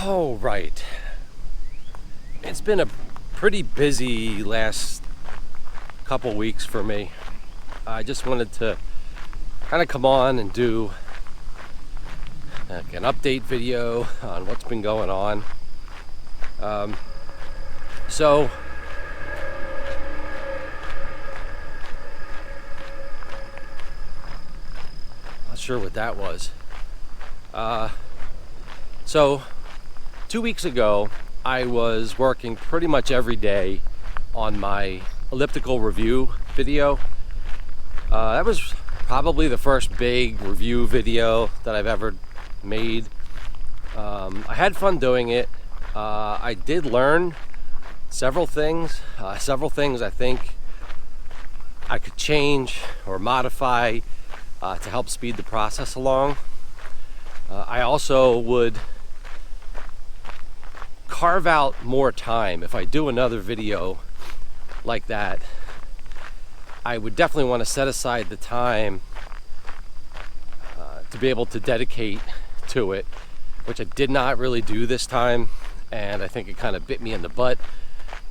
Oh, right. It's been a pretty busy last couple weeks for me. I just wanted to kind of come on and do an update video on what's been going on. So, not sure what that was. So, 2 weeks ago, I was working pretty much every day on my elliptical review video. That was probably the first big review video that I've ever made. I had fun doing it. I did learn several things I think I could change or modify to help speed the process along. I also would carve out more time. If I do another video like that, I would definitely want to set aside the time to be able to dedicate to it, which I did not really do this time, and I think it kind of bit me in the butt.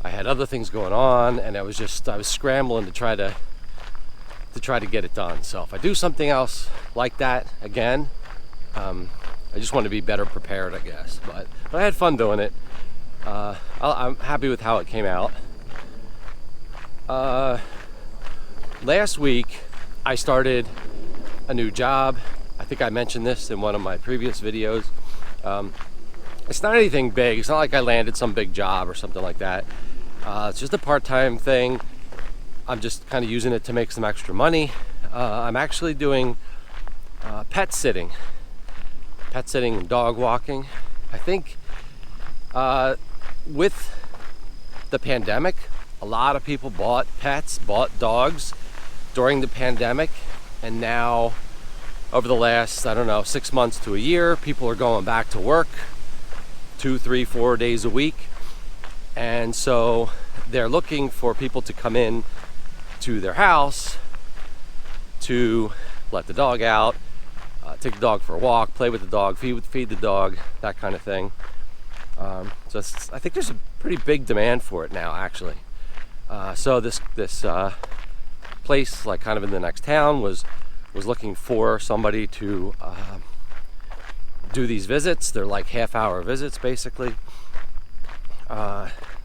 I had other things going on, and I was scrambling to try to get it done. So if I do something else like that again, I just want to be better prepared, I guess. But I had fun doing it. I'm happy with how it came out. Last week, I started a new job. I think I mentioned this in one of my previous videos. It's not anything big. It's not like I landed some big job or something like that. It's just a part-time thing. I'm just kind of using it to make some extra money. I'm actually doing pet sitting and dog walking. I think with the pandemic, a lot of people bought dogs during the pandemic, and now over the last, 6 months to a year, people are going back to work 2, 3, 4 days a week, and so they're looking for people to come in to their house to let the dog out, take the dog for a walk, play with the dog, feed the dog, that kind of thing. So I think there's a pretty big demand for it now, actually. So this place, like kind of in the next town, was looking for somebody to do these visits. They're like half-hour visits, basically.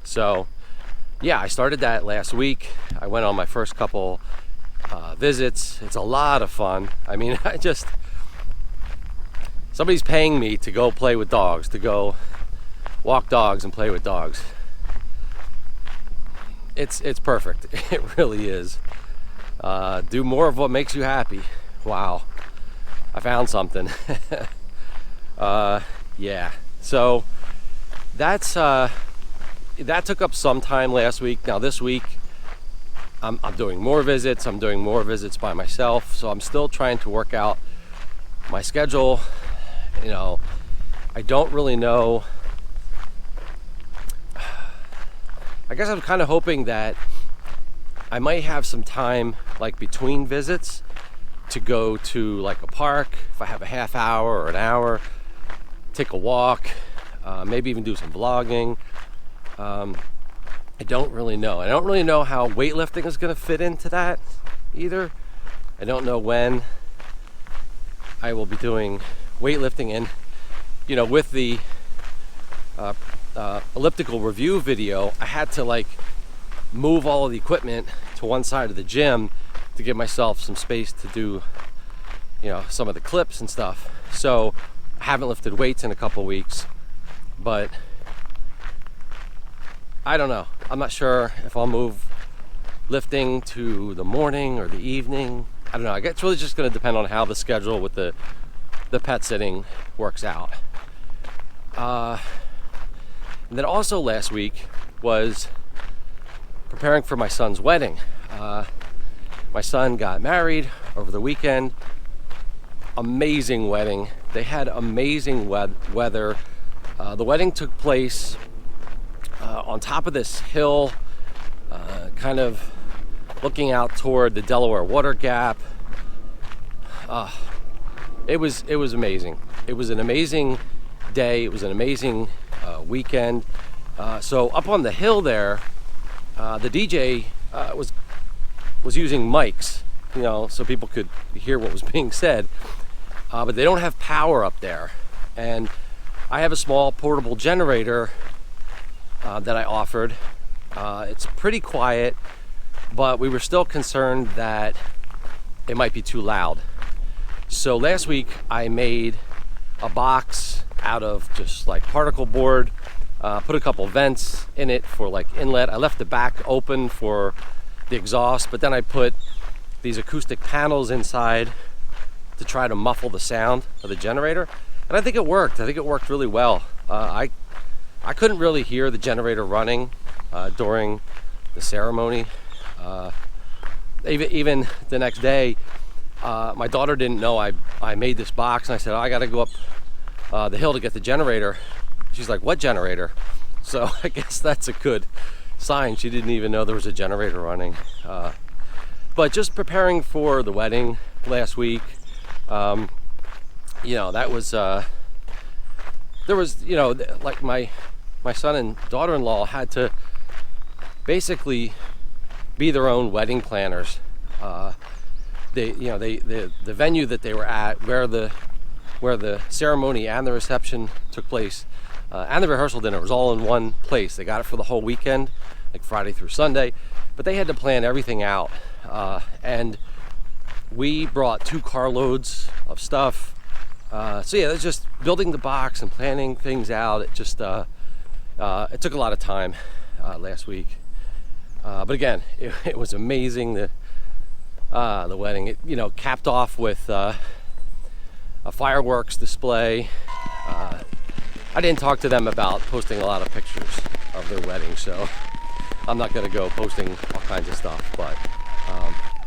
So yeah, I started that last week. I went on my first couple visits. It's a lot of fun. I mean, somebody's paying me to go play with dogs, to go walk dogs and play with dogs. It's perfect. It really is. Do more of what makes you happy. Wow, I found something. Yeah. So that took up some time last week. Now this week, I'm doing more visits. I'm doing more visits by myself. So I'm still trying to work out my schedule. I don't really know. I guess I'm kind of hoping that I might have some time, like between visits, to go to like a park. If I have a half hour or an hour, take a walk, maybe even do some vlogging. I don't really know. I don't really know how weightlifting is going to fit into that either. I don't know when I will be doing weightlifting, and with the elliptical review video, I had to like move all of the equipment to one side of the gym to give myself some space to do some of the clips and stuff. So I haven't lifted weights in a couple weeks, but I don't know. I'm not sure if I'll move lifting to the morning or the evening. I don't know. I guess it's really just going to depend on how the schedule with the pet sitting works out. And then also last week was preparing for my son's wedding. My son got married over the weekend. Amazing wedding. They had amazing weather. The wedding took place on top of this hill, kind of looking out toward the Delaware Water Gap. It was amazing. It was an amazing day. It was an amazing weekend. So up on the hill there, the DJ was using mics, so people could hear what was being said. But they don't have power up there, and I have a small portable generator that I offered. It's pretty quiet, but we were still concerned that it might be too loud. So last week I made a box out of just like particle board, put a couple vents in it for like inlet. I left the back open for the exhaust, but then I put these acoustic panels inside to try to muffle the sound of the generator, and I think it worked. I think it worked really well. I couldn't really hear the generator running during the ceremony. Even the next day, my daughter didn't know I made this box, and I said, I got to go up the hill to get the generator. She's like, what generator? So I guess that's a good sign. She didn't even know there was a generator running. But just preparing for the wedding last week, that was, there was, like my son and daughter-in-law had to basically be their own wedding planners. The venue that they were at, where the ceremony and the reception took place, and the rehearsal dinner was all in one place. They got it for the whole weekend, like Friday through Sunday, but they had to plan everything out. And we brought 2 carloads of stuff. It's just building the box and planning things out. It just it took a lot of time last week. But again, it was amazing. The wedding, it capped off with a fireworks display. I didn't talk to them about posting a lot of pictures of their wedding, so I'm not going to go posting all kinds of stuff. But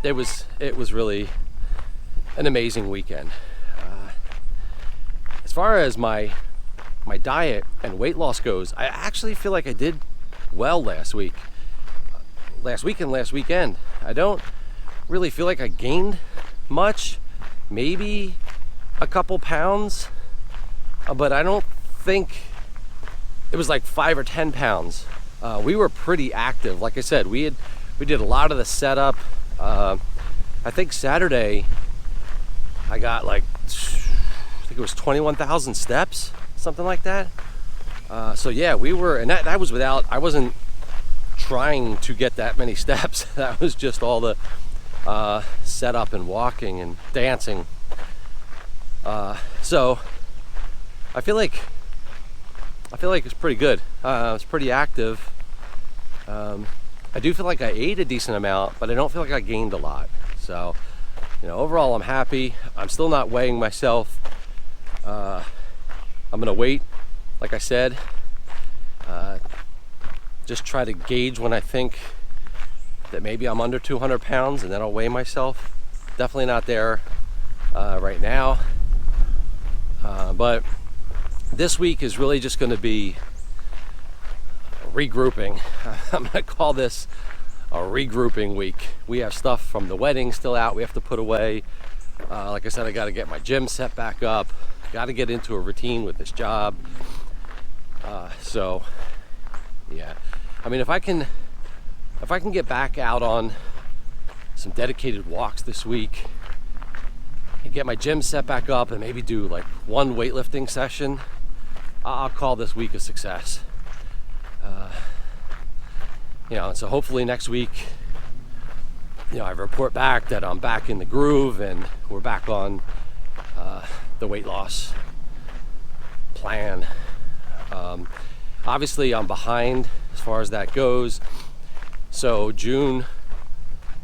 it was really an amazing weekend. As far as my diet and weight loss goes, I actually feel like I did well last week and last weekend. I don't really feel like I gained much, maybe a couple pounds, but I don't think it was like 5 or 10 pounds. We were pretty active. Like I said, we did a lot of the setup. I think Saturday I got like, I think it was 21,000 steps, something like that. So yeah, we were, and that was without, I wasn't trying to get that many steps. That was just all the setup and walking and dancing. So I feel like it's pretty good. It's pretty active. I do feel like I ate a decent amount, but I don't feel like I gained a lot. So, overall I'm happy. I'm still not weighing myself. I'm gonna wait, like I said, just try to gauge when I think that maybe I'm under 200 pounds, and then I'll weigh myself. Definitely not there right now. But this week is really just going to be regrouping. I'm going to call this a regrouping week. We have stuff from the wedding still out we have to put away. Like I said, I got to get my gym set back up. Got to get into a routine with this job. So yeah, I mean, if I can get back out on some dedicated walks this week and get my gym set back up and maybe do like one weightlifting session, I'll call this week a success. And so hopefully next week, I report back that I'm back in the groove and we're back on the weight loss plan. Obviously I'm behind as far as that goes. So June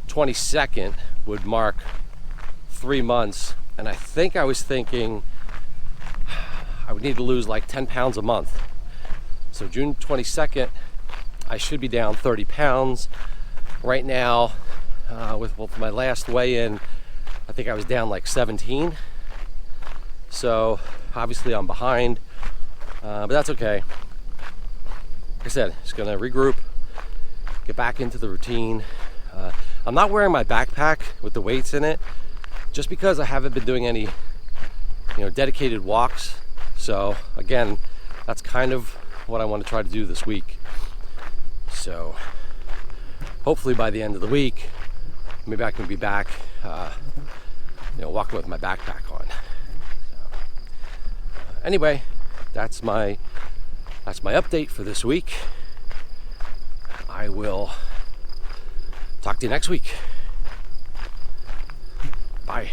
22nd would mark 3 months, and I think I was thinking I would need to lose like 10 pounds a month. So June 22nd, I should be down 30 pounds. Right now, with my last weigh-in, I think I was down like 17. So obviously I'm behind, but that's okay. Like I said, just gonna regroup, get back into the routine. I'm not wearing my backpack with the weights in it, just because I haven't been doing any, dedicated walks So again, that's kind of what I want to try to do this week. So hopefully by the end of the week, maybe I can be back, walking with my backpack on. So, anyway, that's my update for this week. I will talk to you next week. Bye.